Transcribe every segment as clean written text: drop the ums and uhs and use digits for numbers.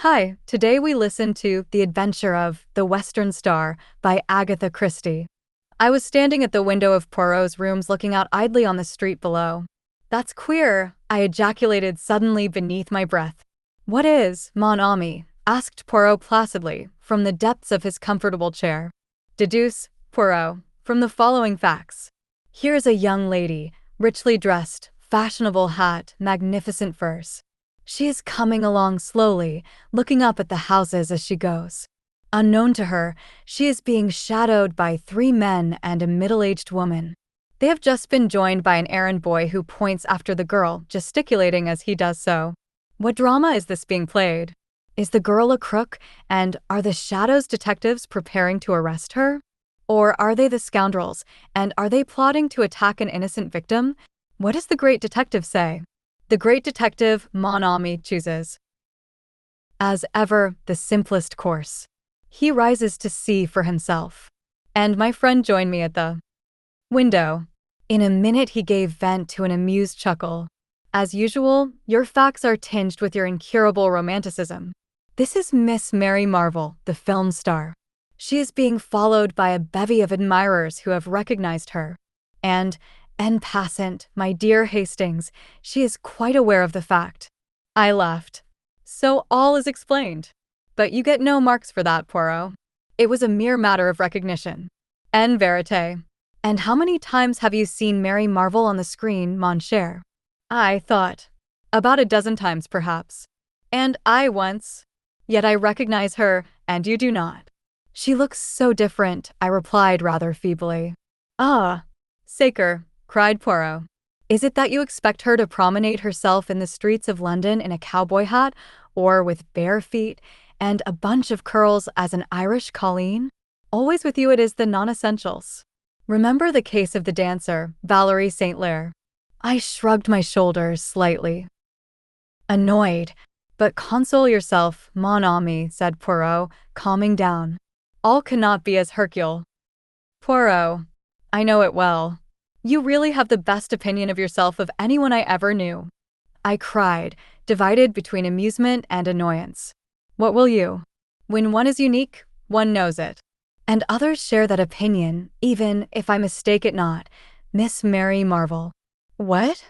Hi, today we listen to The Adventure of The Western Star by Agatha Christie. I was standing at the window of Poirot's rooms looking out idly on the street below. That's queer, I ejaculated suddenly beneath my breath. What is, mon ami? Asked Poirot placidly, from the depths of his comfortable chair. Deduce, Poirot, from the following facts. Here is a young lady, richly dressed, fashionable hat, magnificent furs. She is coming along slowly, looking up at the houses as she goes. Unknown to her, she is being shadowed by 3 men and a middle-aged woman. They have just been joined by an errand boy who points after the girl, gesticulating as he does so. What drama is this being played? Is the girl a crook, and are the shadows detectives preparing to arrest her? Or are they the scoundrels, and are they plotting to attack an innocent victim? What does the great detective say? The great detective, mon ami, chooses, as ever, the simplest course. He rises to see for himself. And my friend joined me at the window. In a minute he gave vent to an amused chuckle. As usual, your facts are tinged with your incurable romanticism. This is Miss Mary Marvel, the film star. She is being followed by a bevy of admirers who have recognized her. And, en passant, my dear Hastings, she is quite aware of the fact. I laughed. So all is explained. But you get no marks for that, Poirot. It was a mere matter of recognition. En verite. And how many times have you seen Mary Marvel on the screen, mon cher? I thought. About a dozen times, perhaps. And I once. Yet I recognize her, and you do not. She looks so different, I replied rather feebly. Ah, sacre, cried Poirot. Is it that you expect her to promenade herself in the streets of London in a cowboy hat, or with bare feet, and a bunch of curls as an Irish colleen? Always with you it is the non-essentials. Remember the case of the dancer, Valerie St. Clair. I shrugged my shoulders slightly. Annoyed. But console yourself, mon ami, said Poirot, calming down. All cannot be as Hercule. Poirot. I know it well. You really have the best opinion of yourself of anyone I ever knew. I cried, divided between amusement and annoyance. What will you? When one is unique, one knows it. And others share that opinion, even if I mistake it not. Miss Mary Marvel. What?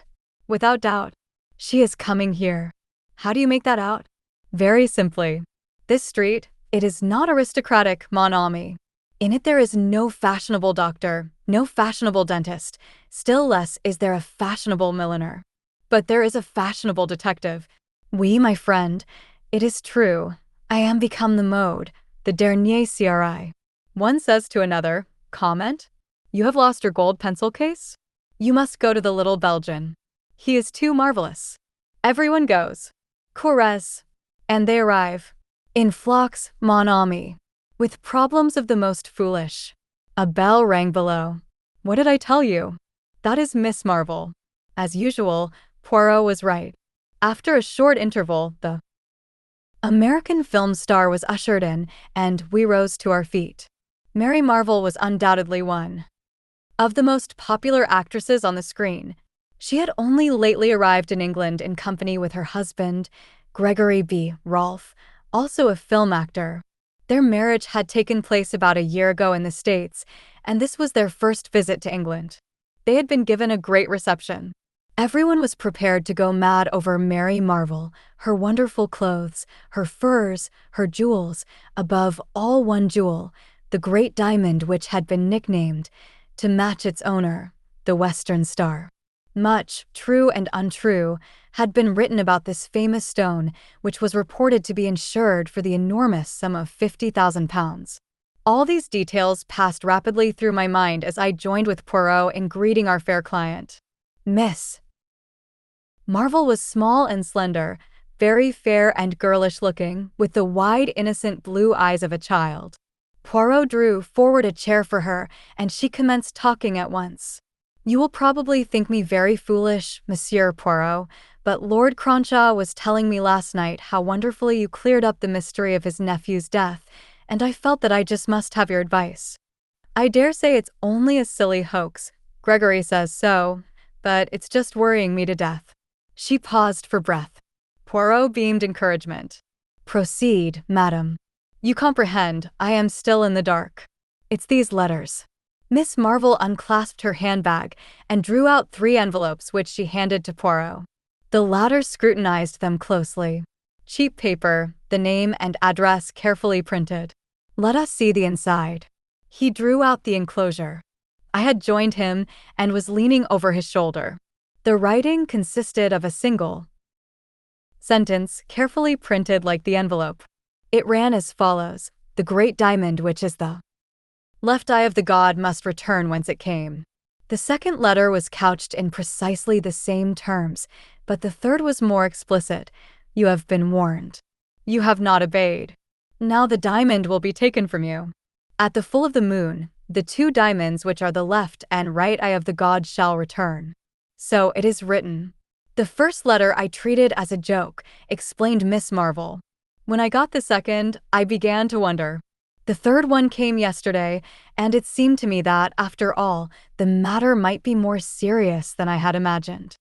Without doubt. She is coming here. How do you make that out? Very simply. This street, it is not aristocratic, mon ami. In it there is no fashionable doctor, no fashionable dentist, still less is there a fashionable milliner. But there is a fashionable detective. Oui, my friend, it is true. I am become the mode, the dernier CRI. One says to another, comment? You have lost your gold pencil case? You must go to the little Belgian. He is too marvelous. Everyone goes. Correz. And they arrive. In flocks, mon ami. With problems of the most foolish. A bell rang below. What did I tell you? That is Miss Marvel. As usual, Poirot was right. After a short interval, the American film star was ushered in, and we rose to our feet. Mary Marvel was undoubtedly one of the most popular actresses on the screen. She had only lately arrived in England in company with her husband, Gregory B. Rolfe, also a film actor. Their marriage had taken place about a year ago in the States, and this was their first visit to England. They had been given a great reception. Everyone was prepared to go mad over Mary Marvel, her wonderful clothes, her furs, her jewels, above all one jewel, the great diamond which had been nicknamed, to match its owner, the Western Star. Much, true and untrue, had been written about this famous stone, which was reported to be insured for the enormous sum of £50,000. All these details passed rapidly through my mind as I joined with Poirot in greeting our fair client. Miss Marvel was small and slender, very fair and girlish-looking, with the wide, innocent blue eyes of a child. Poirot drew forward a chair for her, and she commenced talking at once. You will probably think me very foolish, Monsieur Poirot, but Lord Cronshaw was telling me last night how wonderfully you cleared up the mystery of his nephew's death, and I felt that I just must have your advice. I dare say it's only a silly hoax. Gregory says so, but it's just worrying me to death. She paused for breath. Poirot beamed encouragement. Proceed, madam. You comprehend, I am still in the dark. It's these letters. Miss Marvel unclasped her handbag and drew out 3 envelopes which she handed to Poirot. The latter scrutinized them closely. Cheap paper, the name and address carefully printed. Let us see the inside. He drew out the enclosure. I had joined him and was leaning over his shoulder. The writing consisted of a single sentence carefully printed like the envelope. It ran as follows: "The great diamond which is the left eye of the god must return whence it came." The second letter was couched in precisely the same terms, but the third was more explicit. "You have been warned. You have not obeyed. Now the diamond will be taken from you. At the full of the moon, the 2 diamonds which are the left and right eye of the god shall return." So it is written. The first letter I treated as a joke, explained Miss Marvel. When I got the second, I began to wonder. The third one came yesterday, and it seemed to me that, after all, the matter might be more serious than I had imagined.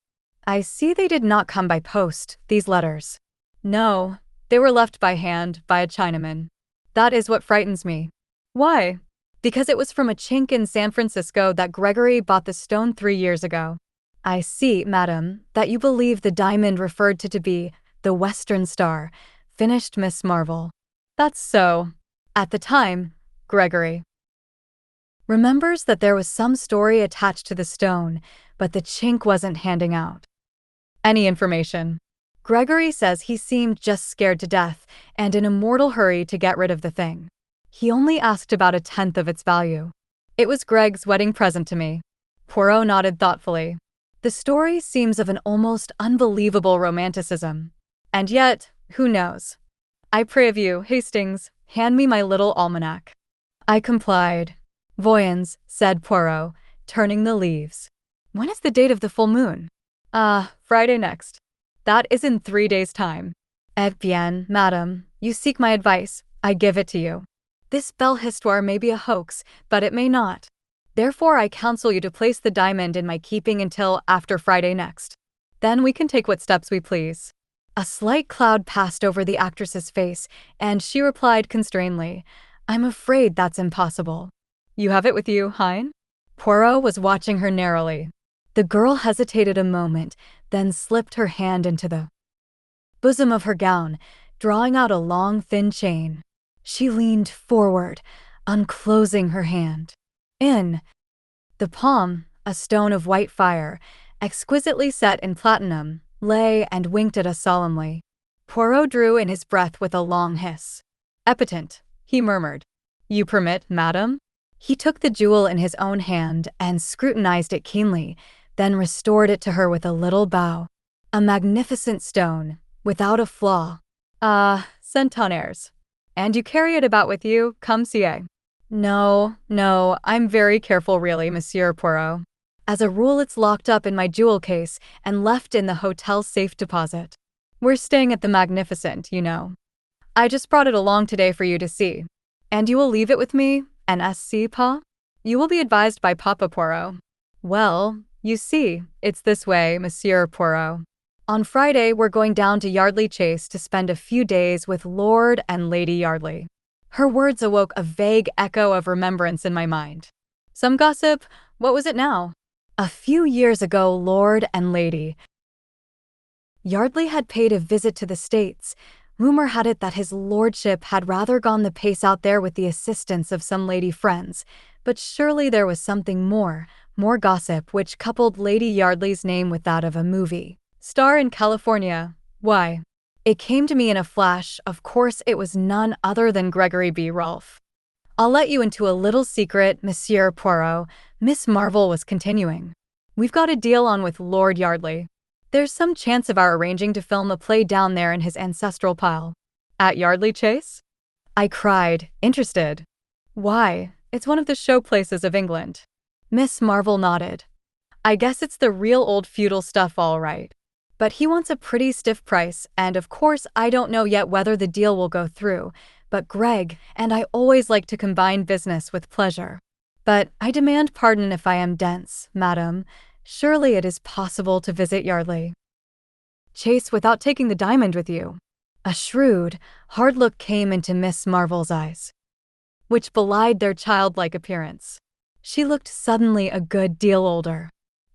I see they did not come by post, these letters. No, they were left by hand by a Chinaman. That is what frightens me. Why? Because it was from a chink in San Francisco that Gregory bought the stone 3 years ago. I see, madam, that you believe the diamond referred to be the Western Star, finished Miss Marvel. That's so. At the time, Gregory remembers that there was some story attached to the stone, but the chink wasn't handing out any information. Gregory says he seemed just scared to death and in a mortal hurry to get rid of the thing. He only asked about 1/10 of its value. It was Greg's wedding present to me. Poirot nodded thoughtfully. The story seems of an almost unbelievable romanticism. And yet, who knows? I pray of you, Hastings, hand me my little almanac. I complied. Voyons, said Poirot, turning the leaves. When is the date of the full moon? Friday next. That is in 3 days' time. Eh bien, madam, you seek my advice, I give it to you. This belle histoire may be a hoax, but it may not. Therefore I counsel you to place the diamond in my keeping until after Friday next. Then we can take what steps we please. A slight cloud passed over the actress's face, and she replied constrainedly, I'm afraid that's impossible. You have it with you, Hein? Poirot was watching her narrowly. The girl hesitated a moment, then slipped her hand into the bosom of her gown, drawing out a long, thin chain. She leaned forward, unclosing her hand. In the palm, a stone of white fire, exquisitely set in platinum, lay and winked at us solemnly. Poirot drew in his breath with a long hiss. Epitant, he murmured. You permit, madam? He took the jewel in his own hand and scrutinized it keenly, then restored it to her with a little bow. A magnificent stone, without a flaw. Centenaires. And you carry it about with you, comme si. No, I'm very careful really, Monsieur Poirot. As a rule it's locked up in my jewel case and left in the hotel's safe deposit. We're staying at the Magnificent, you know. I just brought it along today for you to see. And you will leave it with me, N.S.C., Pa? You will be advised by Papa Poirot. Well, you see, it's this way, Monsieur Poirot. On Friday, we're going down to Yardley Chase to spend a few days with Lord and Lady Yardley. Her words awoke a vague echo of remembrance in my mind. Some gossip? What was it now? A few years ago, Lord and Lady Yardley had paid a visit to the States. Rumor had it that his lordship had rather gone the pace out there with the assistance of some lady friends, but surely there was something more gossip which coupled Lady Yardley's name with that of a movie star in California. Why? It came to me in a flash. Of course it was none other than Gregory B. Rolfe. I'll let you into a little secret, Monsieur Poirot, Miss Marvel was continuing. We've got a deal on with Lord Yardley. There's some chance of our arranging to film a play down there in his ancestral pile. At Yardley Chase? I cried, interested. Why, it's one of the show places of England. Miss Marvel nodded. I guess it's the real old feudal stuff all right. But he wants a pretty stiff price, and of course I don't know yet whether the deal will go through, but Greg and I always like to combine business with pleasure. But I demand pardon if I am dense, madam. Surely it is possible to visit Yardley Chase without taking the diamond with you. A shrewd, hard look came into Miss Marvel's eyes, which belied their childlike appearance. She looked suddenly a good deal older.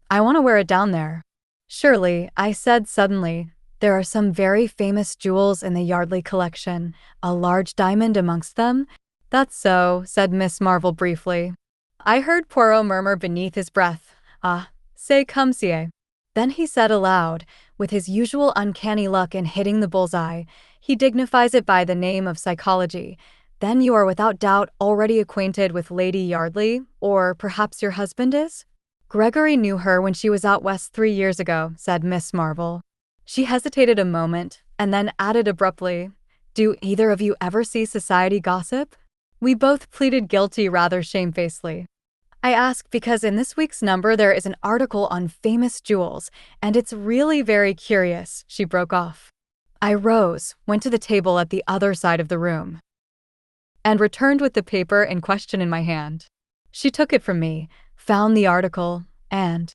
I want to wear it down there. Surely, I said suddenly, there are some very famous jewels in the Yardley collection, a large diamond amongst them. That's so, said Miss Marvel briefly. I heard Poirot murmur beneath his breath, ah, c'est comme si. Then he said aloud, with his usual uncanny luck in hitting the bullseye, he dignifies it by the name of psychology. Then you are without doubt already acquainted with Lady Yardley, or perhaps your husband is? Gregory knew her when she was out west 3 years ago, said Miss Marvel. She hesitated a moment, and then added abruptly, do either of you ever see society gossip? We both pleaded guilty rather shamefacedly. I ask because in this week's number there is an article on famous jewels, and it's really very curious, she broke off. I rose, went to the table at the other side of the room, and returned with the paper in question in my hand. She took it from me, found the article, and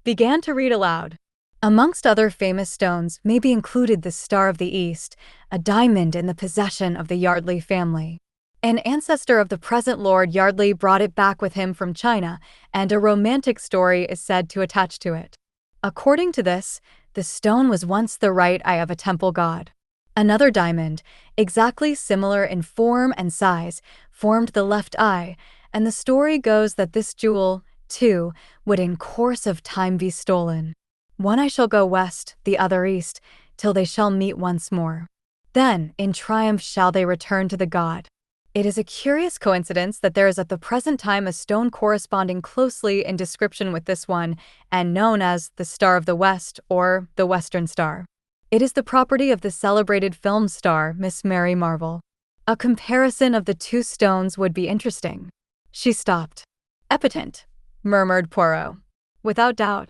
began to read aloud. Amongst other famous stones may be included the Star of the East, a diamond in the possession of the Yardley family. An ancestor of the present Lord Yardley brought it back with him from China, and a romantic story is said to attach to it. According to this, the stone was once the right eye of a temple god. Another diamond, exactly similar in form and size, formed the left eye, and the story goes that this jewel, too, would in course of time be stolen. One eye shall go west, the other east, till they shall meet once more. Then, in triumph shall they return to the god. It is a curious coincidence that there is at the present time a stone corresponding closely in description with this one, and known as the Star of the West, or the Western Star. It is the property of the celebrated film star, Miss Mary Marvel. A comparison of the two stones would be interesting. She stopped. Epitant, murmured Poirot. Without doubt.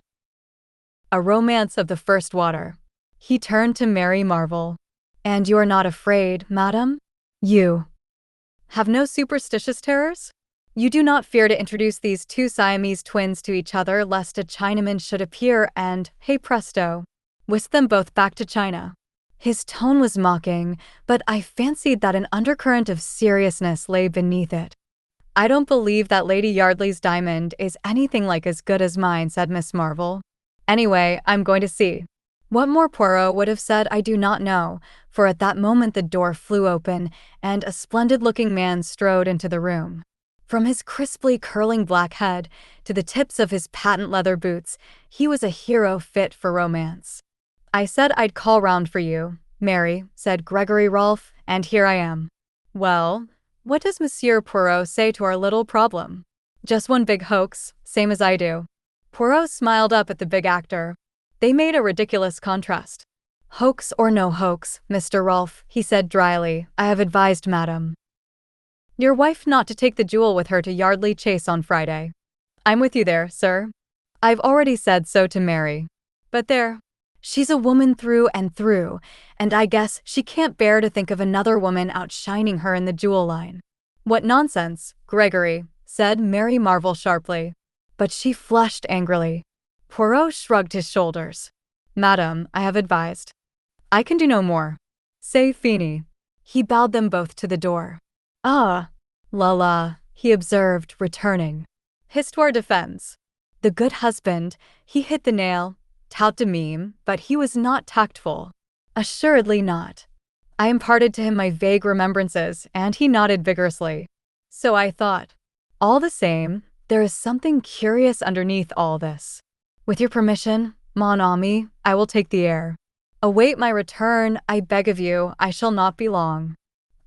A romance of the first water. He turned to Mary Marvel. And you are not afraid, madam? You have no superstitious terrors? You do not fear to introduce these two Siamese twins to each other lest a Chinaman should appear and, hey presto, whisk them both back to China. His tone was mocking, but I fancied that an undercurrent of seriousness lay beneath it. I don't believe that Lady Yardley's diamond is anything like as good as mine, said Miss Marvel. Anyway, I'm going to see. What more Poirot would have said I do not know, for at that moment the door flew open, and a splendid-looking man strode into the room. From his crisply curling black head to the tips of his patent leather boots, he was a hero fit for romance. I said I'd call round for you, Mary, said Gregory Rolfe, and here I am. Well, what does Monsieur Poirot say to our little problem? Just one big hoax, same as I do. Poirot smiled up at the big actor. They made a ridiculous contrast. Hoax or no hoax, Mr. Rolfe, he said dryly, I have advised madam your wife not to take the jewel with her to Yardley Chase on Friday. I'm with you there, sir. I've already said so to Mary. But there, she's a woman through and through, and I guess she can't bear to think of another woman outshining her in the jewel line. What nonsense, Gregory, said Mary Marvel sharply. But she flushed angrily. Poirot shrugged his shoulders. Madam, I have advised. I can do no more. C'est fini. He bowed them both to the door. Ah, la, he observed, returning. Histoire defends. The good husband, he hit the nail, tout de mime, but he was not tactful. Assuredly not. I imparted to him my vague remembrances, and he nodded vigorously. So I thought. All the same, there is something curious underneath all this. With your permission, mon ami, I will take the air. Await my return, I beg of you, I shall not be long.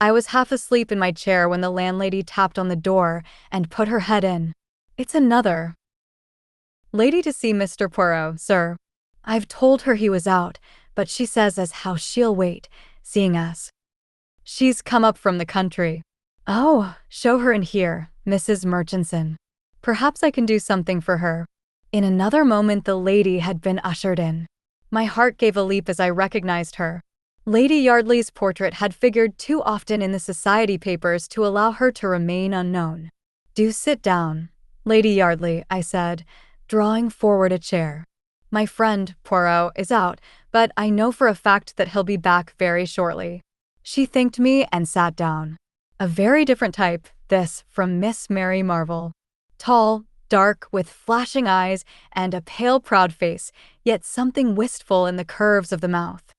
I was half asleep in my chair when the landlady tapped on the door and put her head in. It's another lady to see Mr. Poirot, sir. I've told her he was out, but she says as how she'll wait, seeing as she's come up from the country. Oh, show her in here, Mrs. Murchison. Perhaps I can do something for her. In another moment the lady had been ushered in. My heart gave a leap as I recognized her. Lady Yardley's portrait had figured too often in the society papers to allow her to remain unknown. Do sit down, Lady Yardley, I said, drawing forward a chair. My friend, Poirot, is out, but I know for a fact that he'll be back very shortly. She thanked me and sat down. A very different type, this, from Miss Mary Marvel. Tall, dark, with flashing eyes and a pale, proud face, yet something wistful in the curves of the mouth.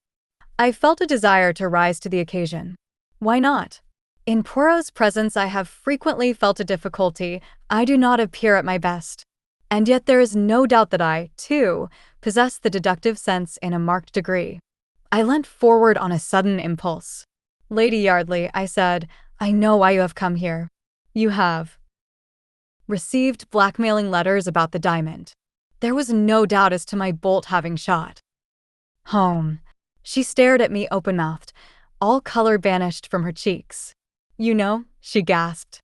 I felt a desire to rise to the occasion. Why not? In Poirot's presence I have frequently felt a difficulty. I do not appear at my best. And yet there is no doubt that I, too, possess the deductive sense in a marked degree. I leant forward on a sudden impulse. "Lady Yardley," I said, "I know why you have come here. You have received blackmailing letters about the diamond." There was no doubt as to my bolt having shot home. She stared at me open-mouthed, all color banished from her cheeks. "You know," she gasped.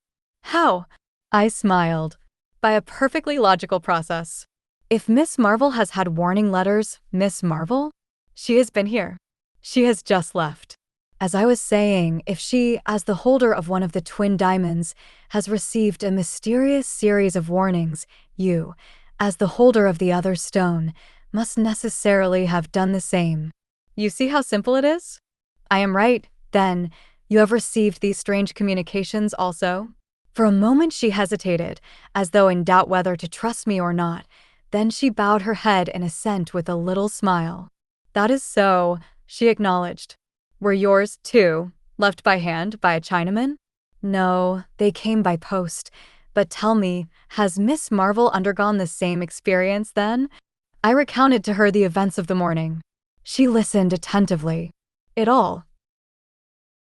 "How?" I smiled. "By a perfectly logical process. If Miss Marvel has had warning letters, Miss Marvel? She has been here. She has just left. As I was saying, if she, as the holder of one of the twin diamonds, has received a mysterious series of warnings, you, as the holder of the other stone, must necessarily have done the same. You see how simple it is? I am right, then. You have received these strange communications also?" For a moment she hesitated, as though in doubt whether to trust me or not. Then she bowed her head in assent with a little smile. "That is so," she acknowledged. "Were yours, too, left by hand by a Chinaman?" "No, they came by post. But tell me, has Miss Marvel undergone the same experience then?" I recounted to her the events of the morning. She listened attentively. "It all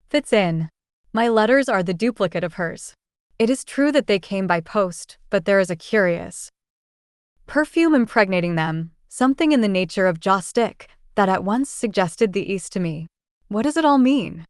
fits in. My letters are the duplicate of hers. It is true that they came by post, but there is a curious perfume impregnating them, something in the nature of joss stick, that at once suggested the East to me. What does it all mean?"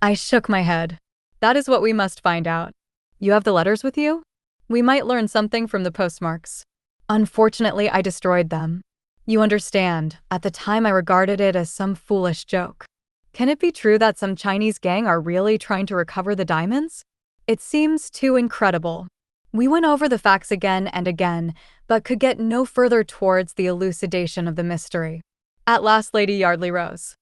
I shook my head. "That is what we must find out. You have the letters with you? We might learn something from the postmarks." "Unfortunately, I destroyed them. You understand, at the time I regarded it as some foolish joke. Can it be true that some Chinese gang are really trying to recover the diamonds? It seems too incredible." We went over the facts again and again, but could get no further towards the elucidation of the mystery. At last Lady Yardley rose.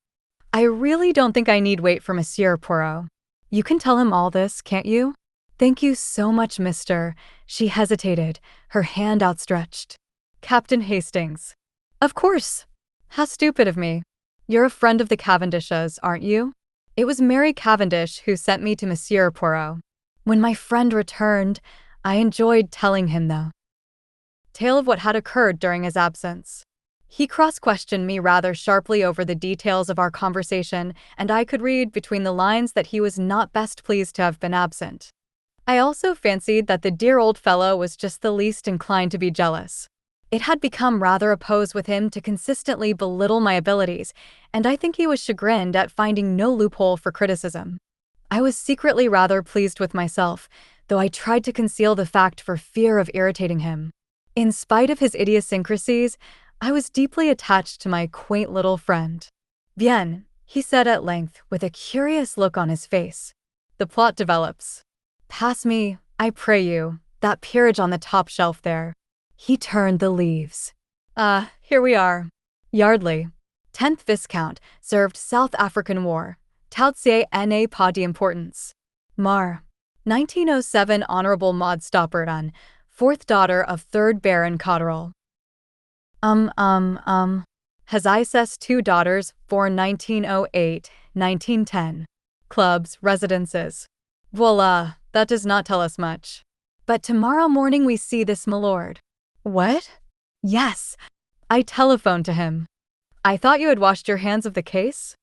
"I really don't think I need wait for Monsieur Poirot. You can tell him all this, can't you?" "Thank you so much, Mr." She hesitated, her hand outstretched. "Captain Hastings." "Of course. How stupid of me. You're a friend of the Cavendishes, aren't you?" "It was Mary Cavendish who sent me to Monsieur Poirot. When my friend returned, I enjoyed telling him the tale of what had occurred during his absence. He cross-questioned me rather sharply over the details of our conversation, and I could read between the lines that he was not best pleased to have been absent. I also fancied that the dear old fellow was just the least inclined to be jealous. It had become rather a pose with him to consistently belittle my abilities, and I think he was chagrined at finding no loophole for criticism. I was secretly rather pleased with myself, though I tried to conceal the fact for fear of irritating him. In spite of his idiosyncrasies, I was deeply attached to my quaint little friend. "Bien," he said at length, with a curious look on his face. "The plot develops. Pass me, I pray you, that peerage on the top shelf there." He turned the leaves. Here we are. Yardley, 10th Viscount, served South African War. Toutier n'a pas d'importance. Mar. 1907 Honorable Maud Stopperton, 4th daughter of 3rd Baron Cotterell. Has ISS 2 daughters, born 1908, 1910. Clubs, residences. Voila, that does not tell us much. But tomorrow morning we see this milord. What? Yes. I telephoned to him. I thought you had washed your hands of the case?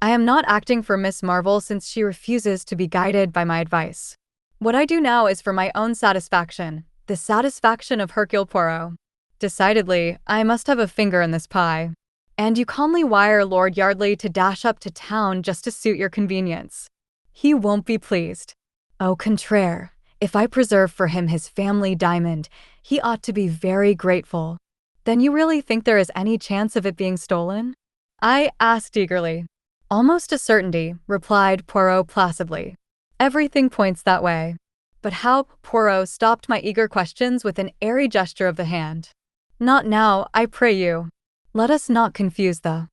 I am not acting for Miss Marvel since she refuses to be guided by my advice. What I do now is for my own satisfaction, the satisfaction of Hercule Poirot. Decidedly, I must have a finger in this pie. And you calmly wire Lord Yardley to dash up to town just to suit your convenience. He won't be pleased. Au contraire, if I preserve for him his family diamond, he ought to be very grateful. Then you really think there is any chance of it being stolen? I asked eagerly. Almost a certainty, replied Poirot placidly. Everything points that way. But how? Poirot stopped my eager questions with an airy gesture of the hand. Not now, I pray you. Let us not confuse the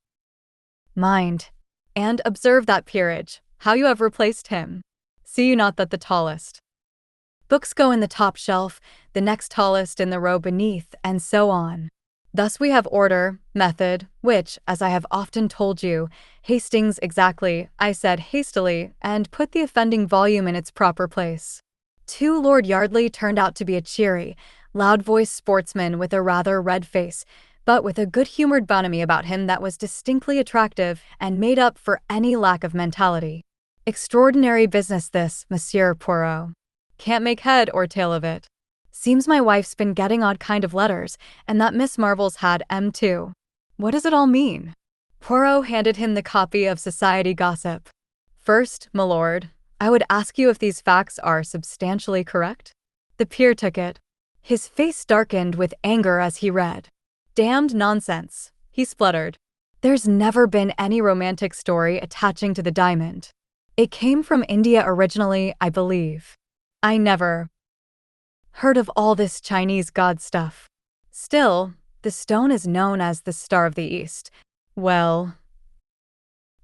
mind. And observe that peerage, how you have replaced him. See you not that the tallest books go in the top shelf, the next tallest in the row beneath, and so on. Thus we have order, method, which, as I have often told you, Hastings exactly, I said hastily, and put the offending volume in its proper place. Lord Yardley turned out to be a cheery, loud-voiced sportsman with a rather red face, but with a good-humored bonhomie about him that was distinctly attractive and made up for any lack of mentality. Extraordinary business this, Monsieur Poirot. Can't make head or tail of it. Seems my wife's been getting odd kind of letters, and that Miss Marvel's had 'em too. What does it all mean? Poirot handed him the copy of Society Gossip. First, my lord, I would ask you if these facts are substantially correct? The peer took it. His face darkened with anger as he read. Damned nonsense, he spluttered. There's never been any romantic story attaching to the diamond. It came from India originally, I believe. I never heard of all this Chinese god stuff. Still, the stone is known as the Star of the East. Well,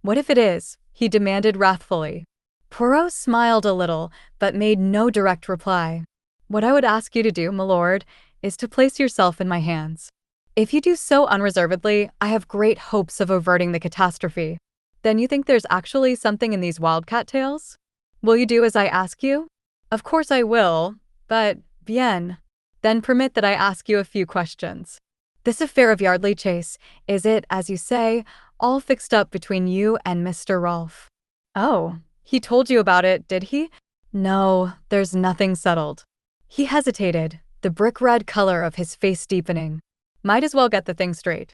what if it is? He demanded wrathfully. Poirot smiled a little, but made no direct reply. What I would ask you to do, my lord, is to place yourself in my hands. If you do so unreservedly, I have great hopes of averting the catastrophe. Then you think there's actually something in these wildcat tales? Will you do as I ask you? Of course I will, but, bien. Then permit that I ask you a few questions. This affair of Yardley Chase, is it, as you say, all fixed up between you and Mr. Rolfe? Oh, he told you about it, did he? No, there's nothing settled. He hesitated, the brick-red color of his face deepening. Might as well get the thing straight.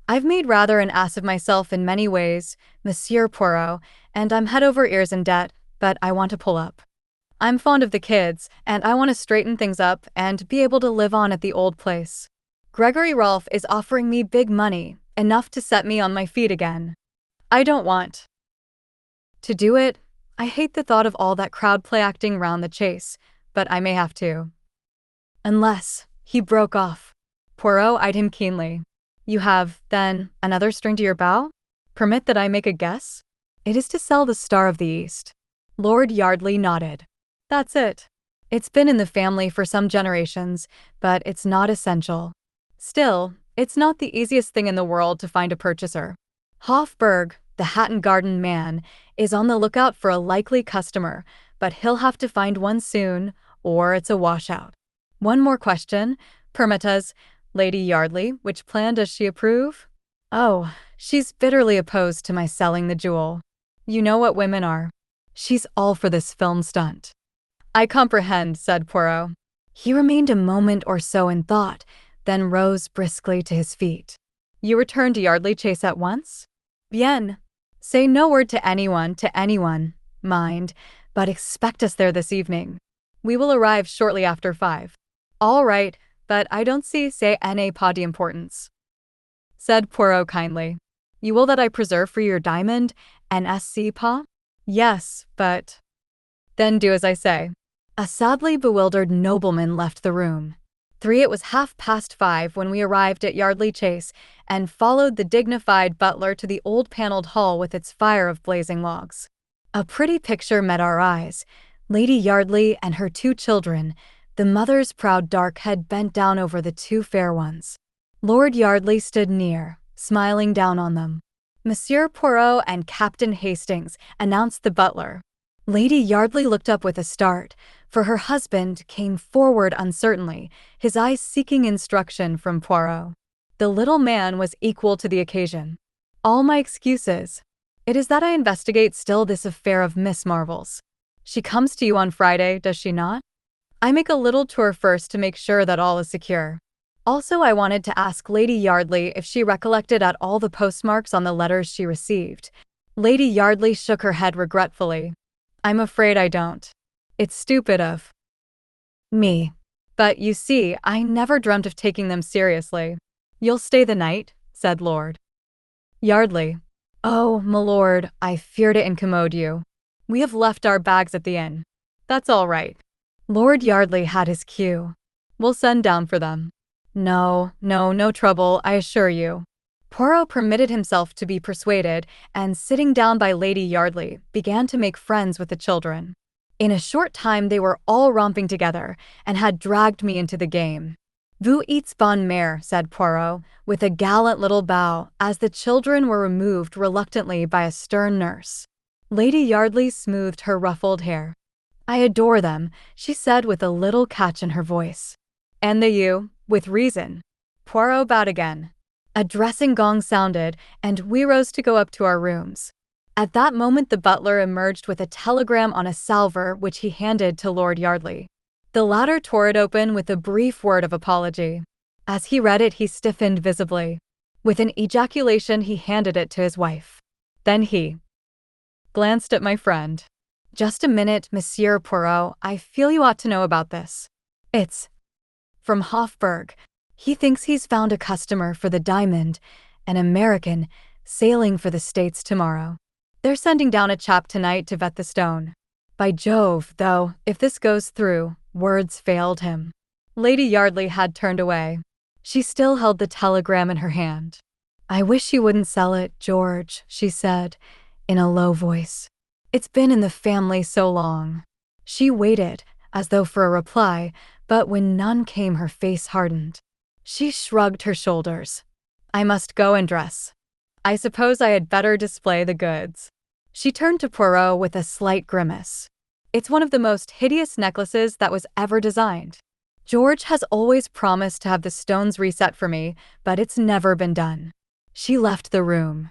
I've made rather an ass of myself in many ways, Monsieur Poirot, and I'm head over ears in debt, but I want to pull up. I'm fond of the kids, and I want to straighten things up and be able to live on at the old place. Gregory Rolfe is offering me big money, enough to set me on my feet again. I don't want to do it. I hate the thought of all that crowd play acting round the chase, but I may have to. Unless, he broke off. Poirot eyed him keenly. You have, then, another string to your bow? Permit that I make a guess? It is to sell the Star of the East. Lord Yardley nodded. That's it. It's been in the family for some generations, but it's not essential. Still, it's not the easiest thing in the world to find a purchaser. Hofburg, the Hatton Garden man, is on the lookout for a likely customer, but he'll have to find one soon, or it's a washout. One more question. Permittas, Lady Yardley, which plan does she approve? Oh, she's bitterly opposed to my selling the jewel. You know what women are. She's all for this film stunt. I comprehend, said Poirot. He remained a moment or so in thought, then rose briskly to his feet. You return to Yardley Chase at once? Bien. Say no word to anyone, mind, but expect us there this evening. We will arrive shortly after 5. All right, but I don't see c'est pas d'importance, said Poirot kindly. You will that I preserve for your diamond, NSC pas? Yes, but… Then do as I say. A sadly bewildered nobleman left the room. It was 5:30 when we arrived at Yardley Chase and followed the dignified butler to the old paneled hall with its fire of blazing logs. A pretty picture met our eyes. Lady Yardley and her 2 children, the mother's proud dark head bent down over the 2 fair ones. Lord Yardley stood near, smiling down on them. Monsieur Poirot and Captain Hastings, announced the butler. Lady Yardley looked up with a start, for her husband came forward uncertainly, his eyes seeking instruction from Poirot. The little man was equal to the occasion. All my excuses. It is that I investigate still this affair of Miss Marvel's. She comes to you on Friday, does she not? I make a little tour first to make sure that all is secure. Also, I wanted to ask Lady Yardley if she recollected at all the postmarks on the letters she received. Lady Yardley shook her head regretfully. I'm afraid I don't. It's stupid of me. But you see, I never dreamt of taking them seriously. You'll stay the night, said Lord Yardley. Oh, my lord, I fear to incommode you. We have left our bags at the inn. That's all right. Lord Yardley had his cue. We'll send down for them. No trouble, I assure you. Poirot permitted himself to be persuaded, and sitting down by Lady Yardley, began to make friends with the children. In a short time they were all romping together, and had dragged me into the game. "Vous êtes bonne mère," said Poirot, with a gallant little bow, as the children were removed reluctantly by a stern nurse. Lady Yardley smoothed her ruffled hair. "I adore them," she said with a little catch in her voice. "And you, with reason." Poirot bowed again. A dressing gong sounded, and we rose to go up to our rooms. At that moment the butler emerged with a telegram on a salver which he handed to Lord Yardley. The latter tore it open with a brief word of apology. As he read it he stiffened visibly. With an ejaculation he handed it to his wife. Then he glanced at my friend. "Just a minute, Monsieur Poirot, I feel you ought to know about this. It's from Hofburg. He thinks he's found a customer for the diamond, an American, sailing for the States tomorrow. They're sending down a chap tonight to vet the stone. By Jove, though, if this goes through," words failed him. Lady Yardley had turned away. She still held the telegram in her hand. "I wish you wouldn't sell it, George," she said, in a low voice. "It's been in the family so long." She waited, as though for a reply, but when none came her face hardened. She shrugged her shoulders. "I must go and dress. I suppose I had better display the goods." She turned to Poirot with a slight grimace. "It's one of the most hideous necklaces that was ever designed. George has always promised to have the stones reset for me, but it's never been done." She left the room.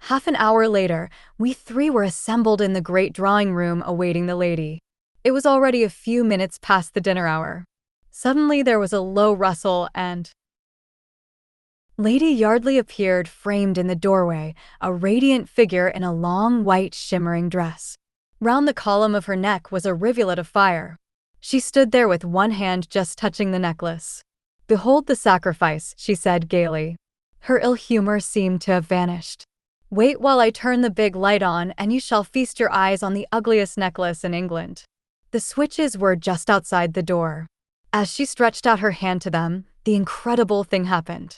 Half an hour later, we three were assembled in the great drawing room awaiting the lady. It was already a few minutes past the dinner hour. Suddenly there was a low rustle and Lady Yardley appeared framed in the doorway, a radiant figure in a long white shimmering dress. Round the column of her neck was a rivulet of fire. She stood there with one hand just touching the necklace. "Behold the sacrifice," she said gaily. Her ill humor seemed to have vanished. "Wait while I turn the big light on and you shall feast your eyes on the ugliest necklace in England." The switches were just outside the door. As she stretched out her hand to them, the incredible thing happened.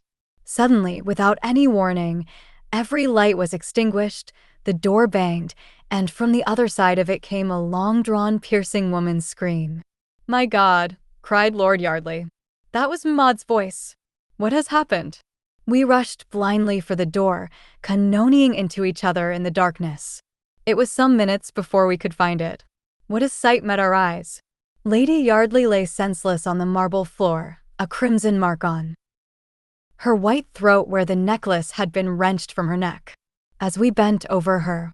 Suddenly, without any warning, every light was extinguished, the door banged, and from the other side of it came a long-drawn, piercing woman's scream. "My God!" cried Lord Yardley. "That was Maud's voice. What has happened?" We rushed blindly for the door, cannonading into each other in the darkness. It was some minutes before we could find it. What a sight met our eyes! Lady Yardley lay senseless on the marble floor, a crimson mark on her white throat where the necklace had been wrenched from her neck. As we bent over her,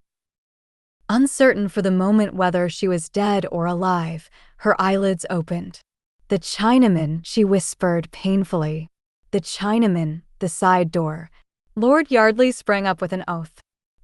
uncertain for the moment whether she was dead or alive, her eyelids opened. "The Chinaman," she whispered painfully. "The Chinaman, the side door." Lord Yardley sprang up with an oath.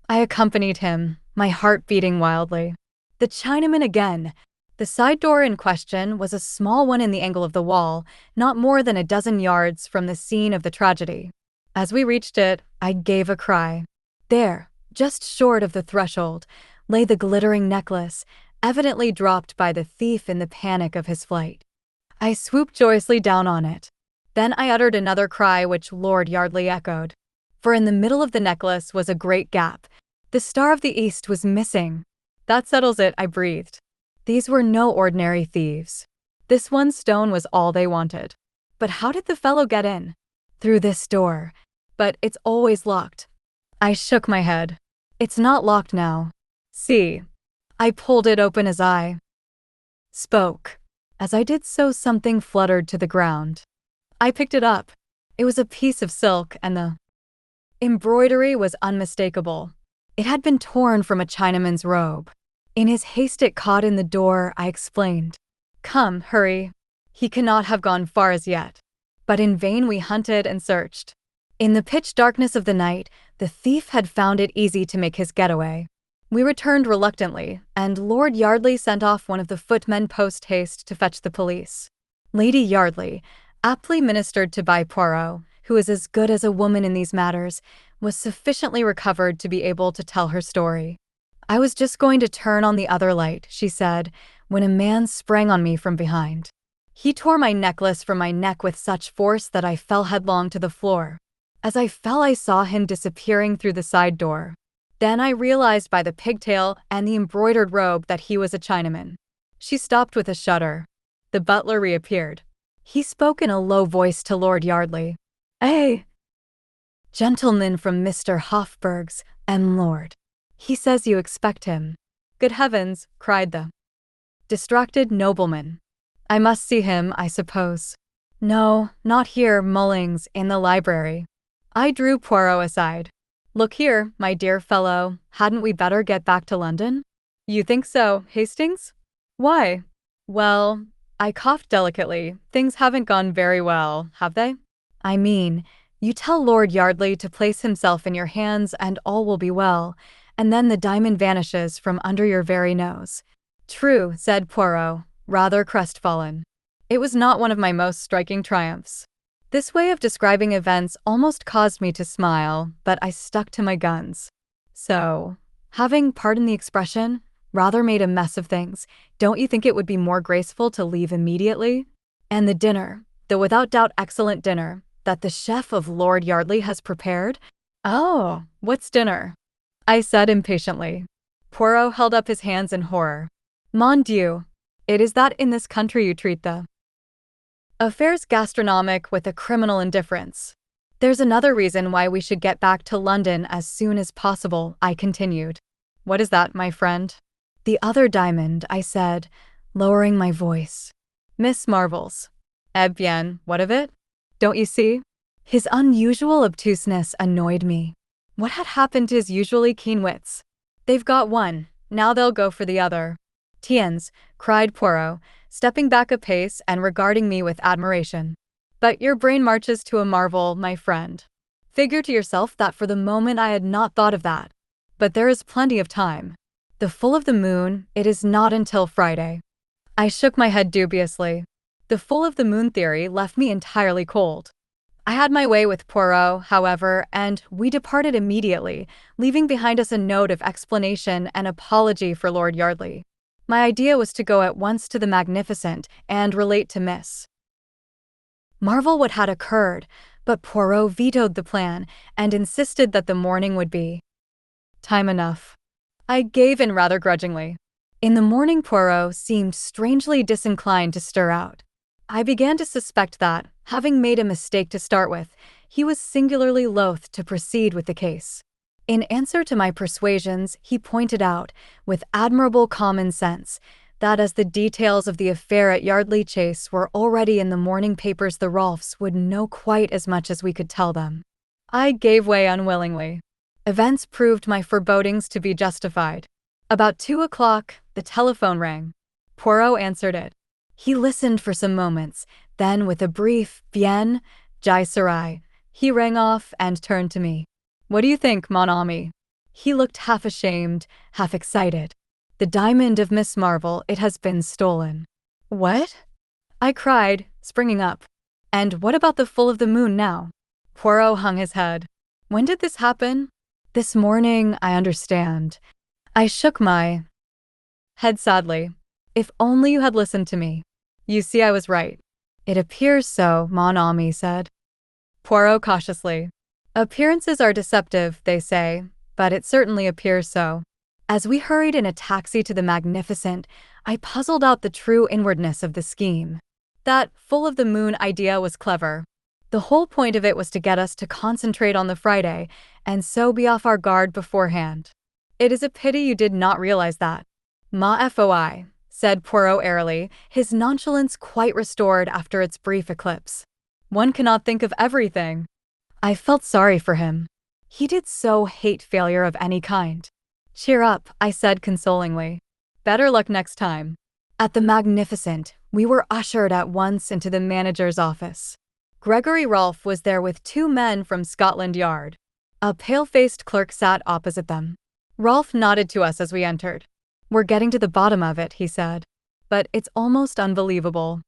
I accompanied him, my heart beating wildly. The Chinaman again! The side door in question was a small one in the angle of the wall, not more than a dozen yards from the scene of the tragedy. As we reached it, I gave a cry. There, just short of the threshold, lay the glittering necklace, evidently dropped by the thief in the panic of his flight. I swooped joyously down on it. Then I uttered another cry which Lord Yardley echoed. For in the middle of the necklace was a great gap. The Star of the East was missing. "That settles it," I breathed. These were no ordinary thieves. This one stone was all they wanted. But how did the fellow get in? Through this door. But it's always locked. I shook my head. It's not locked now. See. I pulled it open as I spoke. As I did so, something fluttered to the ground. I picked it up. It was a piece of silk, and the embroidery was unmistakable. It had been torn from a Chinaman's robe. In his haste it caught in the door. I explained. "Come, hurry. He cannot have gone far as yet." But in vain we hunted and searched. In the pitch darkness of the night, the thief had found it easy to make his getaway. We returned reluctantly, and Lord Yardley sent off one of the footmen post-haste to fetch the police. Lady Yardley, aptly ministered to by Poirot, who is as good as a woman in these matters, was sufficiently recovered to be able to tell her story. "I was just going to turn on the other light," she said, "when a man sprang on me from behind. He tore my necklace from my neck with such force that I fell headlong to the floor. As I fell, I saw him disappearing through the side door. Then I realized by the pigtail and the embroidered robe that he was a Chinaman. She stopped with a shudder. The butler reappeared. He spoke in a low voice to Lord Yardley. "Hey, gentleman from Mr. Hofburg's, and Lord. He says you expect him." "Good heavens," cried the distracted nobleman. "I must see him, I suppose." "No, not here, Mullings, in the library." I drew Poirot aside. "Look here, my dear fellow, hadn't we better get back to London?" "You think so, Hastings? Why?" "Well," I coughed delicately, "things haven't gone very well, have they? I mean, you tell Lord Yardley to place himself in your hands and all will be well, and then the diamond vanishes from under your very nose." "True," said Poirot, rather crestfallen. It was not one of my most striking triumphs. This way of describing events almost caused me to smile, but I stuck to my guns. "So, having, pardon the expression, rather made a mess of things, don't you think it would be more graceful to leave immediately? And the dinner, the without doubt excellent dinner, that the chef of Lord Yardley has prepared?" "Oh, what's dinner?" I said impatiently. Poirot held up his hands in horror. "Mon Dieu, it is that in this country you treat the affairs gastronomic with a criminal indifference." "There's another reason why we should get back to London as soon as possible," I continued. "What is that, my friend?" "The other diamond," I said, lowering my voice. "Miss Marvel's." "Eh bien, what of it?" "Don't you see?" His unusual obtuseness annoyed me. What had happened to his usually keen wits? "They've got one, now they'll go for the other." "Tiens," cried Poirot, stepping back a pace and regarding me with admiration. "But your brain marches to a marvel, my friend. Figure to yourself that for the moment I had not thought of that. But there is plenty of time. The full of the moon, it is not until Friday." I shook my head dubiously. The full of the moon theory left me entirely cold. I had my way with Poirot, however, and we departed immediately, leaving behind us a note of explanation and apology for Lord Yardley. My idea was to go at once to the Magnificent and relate to Miss Marvel what had occurred, but Poirot vetoed the plan and insisted that the morning would be time enough. I gave in rather grudgingly. In the morning, Poirot seemed strangely disinclined to stir out. I began to suspect that, having made a mistake to start with, he was singularly loath to proceed with the case. In answer to my persuasions, he pointed out, with admirable common sense, that as the details of the affair at Yardley Chase were already in the morning papers, the Rolfs would know quite as much as we could tell them. I gave way unwillingly. Events proved my forebodings to be justified. About 2 o'clock, the telephone rang. Poirot answered it. He listened for some moments, then with a brief "Bien, Jai Sarai," he rang off and turned to me. "What do you think, mon ami?" He looked half ashamed, half excited. "The diamond of Miss Marvel, it has been stolen." "What?" I cried, springing up. "And what about the full of the moon now?" Poirot hung his head. "When did this happen?" "This morning, I understand." I shook my head sadly. "If only you had listened to me. You see I was right." "It appears so," mon ami said. Poirot cautiously. "Appearances are deceptive, they say, but it certainly appears so." As we hurried in a taxi to the Magnificent, I puzzled out the true inwardness of the scheme. That full of the moon idea was clever. The whole point of it was to get us to concentrate on the Friday, and so be off our guard beforehand. "It is a pity you did not realize that." "Ma foi," said Poirot airily, his nonchalance quite restored after its brief eclipse. "One cannot think of everything." I felt sorry for him. He did so hate failure of any kind. "Cheer up," I said consolingly. "Better luck next time." At the Magnificent, we were ushered at once into the manager's office. Gregory Rolfe was there with 2 men from Scotland Yard. A pale-faced clerk sat opposite them. Rolfe nodded to us as we entered. "We're getting to the bottom of it," he said. "But it's almost unbelievable.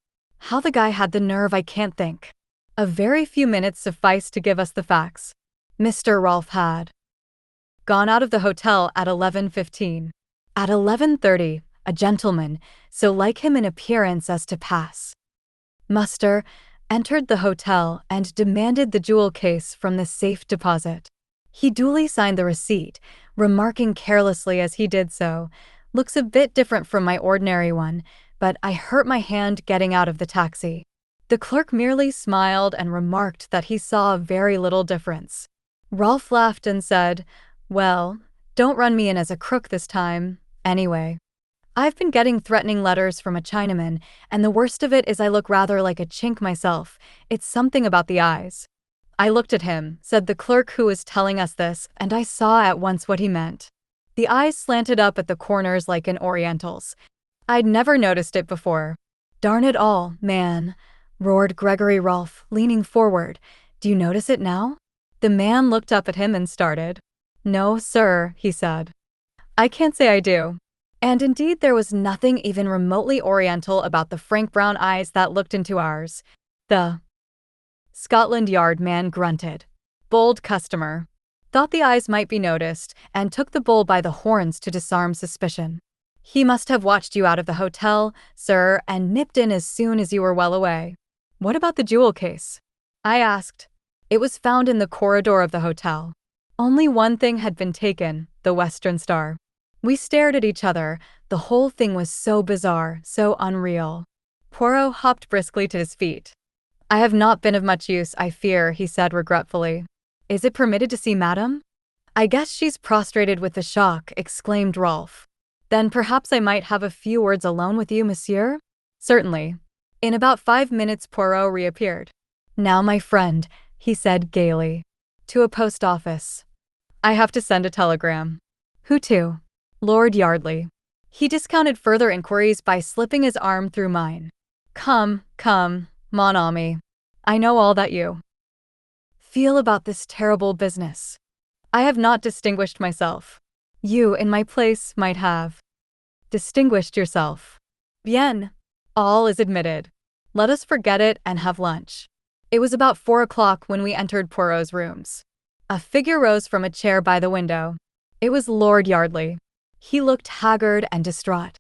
How the guy had the nerve, I can't think." A very few minutes sufficed to give us the facts. Mr. Rolfe had gone out of the hotel at 11:15. At 11:30, a gentleman, so like him in appearance as to pass muster, entered the hotel and demanded the jewel case from the safe deposit. He duly signed the receipt, remarking carelessly as he did so, "Looks a bit different from my ordinary one, but I hurt my hand getting out of the taxi." The clerk merely smiled and remarked that he saw very little difference. Rolf laughed and said, "Well, don't run me in as a crook this time, anyway. I've been getting threatening letters from a Chinaman, and the worst of it is I look rather like a chink myself. It's something about the eyes." "I looked at him," said the clerk who was telling us this, "and I saw at once what he meant. The eyes slanted up at the corners like an Oriental's. I'd never noticed it before." "Darn it all, man," roared Gregory Rolfe, leaning forward. "Do you notice it now?" The man looked up at him and started. "No, sir," he said. "I can't say I do." And indeed there was nothing even remotely Oriental about the frank brown eyes that looked into ours. The Scotland Yard man grunted. Bold customer. Thought the eyes might be noticed, and took the bull by the horns to disarm suspicion. "He must have watched you out of the hotel, sir, and nipped in as soon as you were well away." "What about the jewel case?" I asked. "It was found in the corridor of the hotel. Only one thing had been taken, the Western Star." We stared at each other. The whole thing was so bizarre, so unreal. Poirot hopped briskly to his feet. "I have not been of much use, I fear," he said regretfully. "Is it permitted to see Madame?" "I guess she's prostrated with the shock," exclaimed Rolfe. "Then perhaps I might have a few words alone with you, monsieur?" "Certainly." In about 5 minutes Poirot reappeared. "Now, my friend," he said gaily. "To a post office. I have to send a telegram." "Who to?" "Lord Yardley." He discounted further inquiries by slipping his arm through mine. Come, mon ami. I know all that you feel about this terrible business. I have not distinguished myself. You, in my place, might have distinguished yourself. Bien. All is admitted. Let us forget it and have lunch." It was about 4 o'clock when we entered Poirot's rooms. A figure rose from a chair by the window. It was Lord Yardley. He looked haggard and distraught.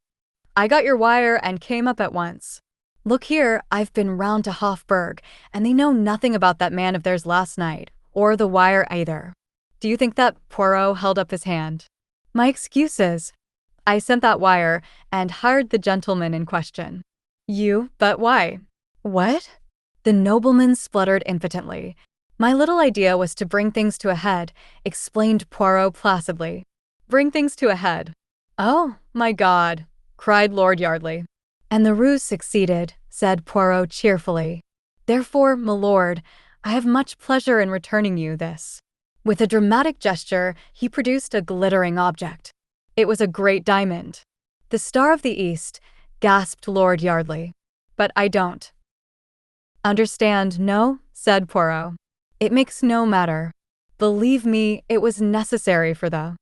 "I got your wire and came up at once. Look here, I've been round to Hofburg, and they know nothing about that man of theirs last night, or the wire either. Do you think that—" Poirot held up his hand. "My excuses. I sent that wire, and hired the gentleman in question." "You? But why?" "What?" The nobleman spluttered impotently. "My little idea was to bring things to a head," explained Poirot placidly. "Bring things to a head." "Oh, my God!" cried Lord Yardley. "And the ruse succeeded," said Poirot cheerfully. "Therefore, my lord, I have much pleasure in returning you this." With a dramatic gesture, he produced a glittering object. It was a great diamond. "The Star of the East," gasped Lord Yardley. "But I don't understand." "No," said Poirot. "It makes no matter. Believe me, it was necessary for the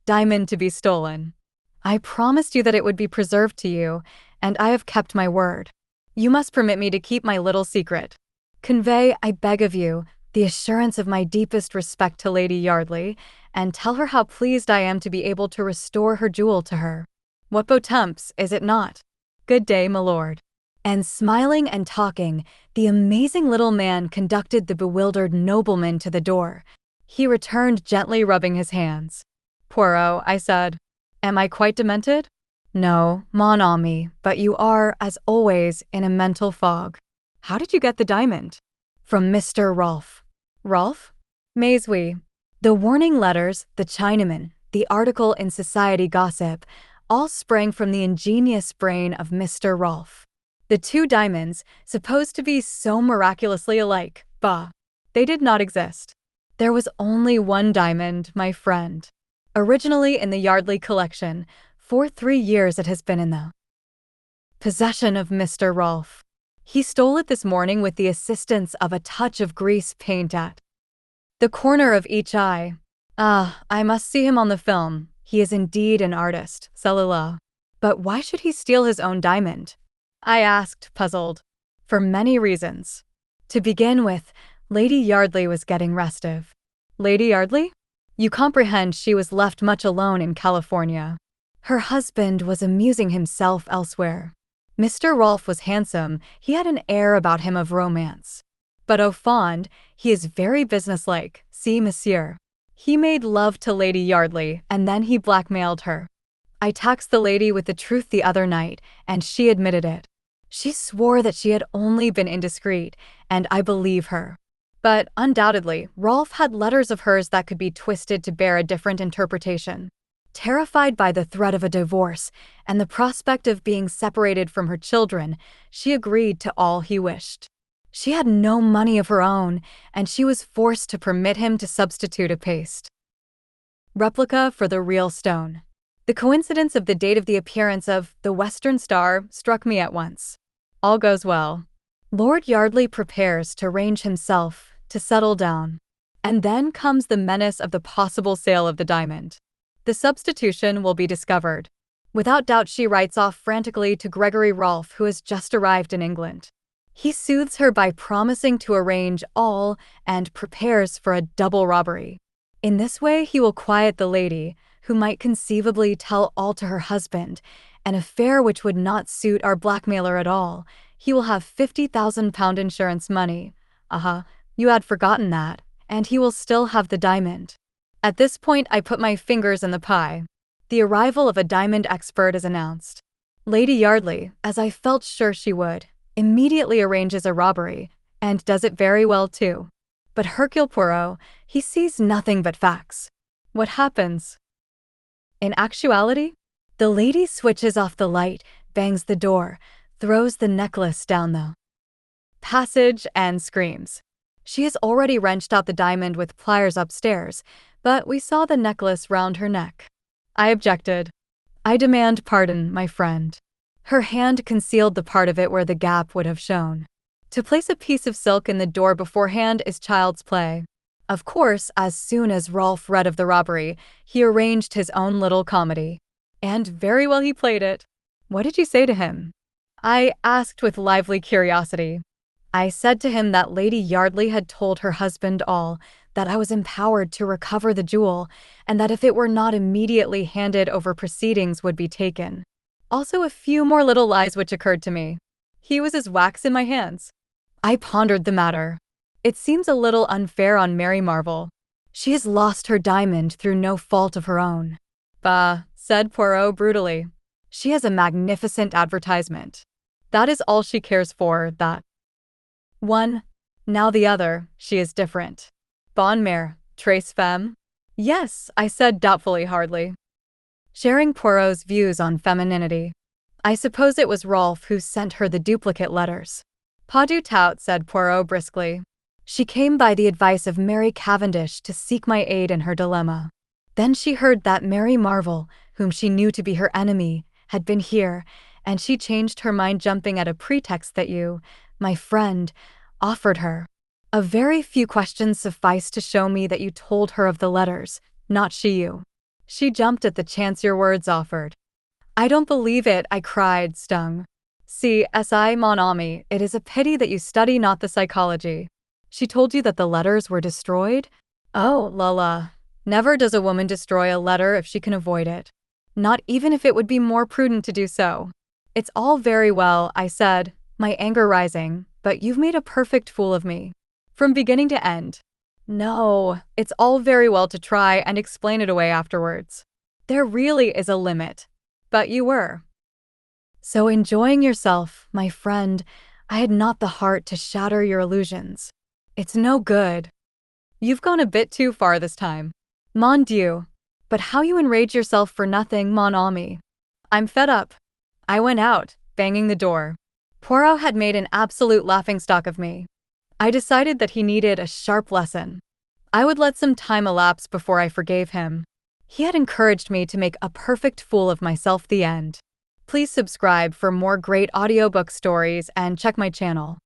diamond to be stolen. I promised you that it would be preserved to you, and I have kept my word. You must permit me to keep my little secret. Convey, I beg of you, the assurance of my deepest respect to Lady Yardley, and tell her how pleased I am to be able to restore her jewel to her. What beau temps, is it not? Good day, my lord." And smiling and talking, the amazing little man conducted the bewildered nobleman to the door. He returned gently rubbing his hands. "Poirot," I said, "am I quite demented?" "No, mon ami, but you are, as always, in a mental fog." "How did you get the diamond?" "From Mr. Rolfe." "Rolfe?" "Mais oui." The warning letters, the Chinaman, the article in Society Gossip, all sprang from the ingenious brain of Mr. Rolfe. The 2 diamonds, supposed to be so miraculously alike, bah! They did not exist. There was only one diamond, my friend. Originally in the Yardley collection, for 3 years it has been in the possession of Mr. Rolfe. He stole it this morning with the assistance of a touch of grease paint at the corner of each eye. Ah, I must see him on the film. He is indeed an artist, cela. But why should he steal his own diamond?" I asked, puzzled. "For many reasons. To begin with, Lady Yardley was getting restive." "Lady Yardley?" "You comprehend she was left much alone in California. Her husband was amusing himself elsewhere. Mr. Rolfe was handsome, he had an air about him of romance. But au fond, he is very businesslike, see monsieur. He made love to Lady Yardley, and then he blackmailed her. I taxed the lady with the truth the other night, and she admitted it. She swore that she had only been indiscreet, and I believe her. But undoubtedly, Rolfe had letters of hers that could be twisted to bear a different interpretation. Terrified by the threat of a divorce and the prospect of being separated from her children, she agreed to all he wished. She had no money of her own, and she was forced to permit him to substitute a paste replica for the real stone. The coincidence of the date of the appearance of the Western Star struck me at once. All goes well. Lord Yardley prepares to arrange himself to settle down. And then comes the menace of the possible sale of the diamond. The substitution will be discovered. Without doubt, she writes off frantically to Gregory Rolfe, who has just arrived in England. He soothes her by promising to arrange all and prepares for a double robbery. In this way, he will quiet the lady, who might conceivably tell all to her husband, an affair which would not suit our blackmailer at all. He will have £50,000 insurance money. You had forgotten that. And he will still have the diamond. At this point, I put my fingers in the pie. The arrival of a diamond expert is announced. Lady Yardley, as I felt sure she would, immediately arranges a robbery, and does it very well too. But Hercule Poirot, he sees nothing but facts. What happens? In actuality, the lady switches off the light, bangs the door, throws the necklace down the passage, and screams. She has already wrenched out the diamond with pliers upstairs, but we saw the necklace round her neck. I objected. I demand pardon, my friend. Her hand concealed the part of it where the gap would have shown. To place a piece of silk in the door beforehand is child's play. Of course, as soon as Rolfe read of the robbery, he arranged his own little comedy. And very well he played it. What did you say to him? I asked with lively curiosity. I said to him that Lady Yardley had told her husband all, that I was empowered to recover the jewel, and that if it were not immediately handed over, proceedings would be taken. Also a few more little lies which occurred to me. He was as wax in my hands. I pondered the matter. It seems a little unfair on Mary Marvel. She has lost her diamond through no fault of her own. Bah, said Poirot brutally. She has a magnificent advertisement. That is all she cares for, that one. Now the other, she is different. Bonne mère, très femme? Yes, I said doubtfully, hardly sharing Poirot's views on femininity. I suppose it was Rolfe who sent her the duplicate letters. Pas du tout, said Poirot briskly. She came by the advice of Mary Cavendish to seek my aid in her dilemma. Then she heard that Mary Marvel, whom she knew to be her enemy, had been here, and she changed her mind, jumping at a pretext that you, my friend, offered her. A very few questions sufficed to show me that you told her of the letters, not she you. She jumped at the chance your words offered. I don't believe it, I cried, stung. Si, mon ami, it is a pity that you study not the psychology. She told you that the letters were destroyed? Oh, la. Never does a woman destroy a letter if she can avoid it. Not even if it would be more prudent to do so. It's all very well, I said, my anger rising, but you've made a perfect fool of me. From beginning to end. No, it's all very well to try and explain it away afterwards. There really is a limit. But you were so enjoying yourself, my friend. I had not the heart to shatter your illusions. It's no good. You've gone a bit too far this time. Mon Dieu. But how you enrage yourself for nothing, mon ami. I'm fed up. I went out, banging the door. Poirot had made an absolute laughingstock of me. I decided that he needed a sharp lesson. I would let some time elapse before I forgave him. He had encouraged me to make a perfect fool of myself. The end. Please subscribe for more great audiobook stories and check my channel.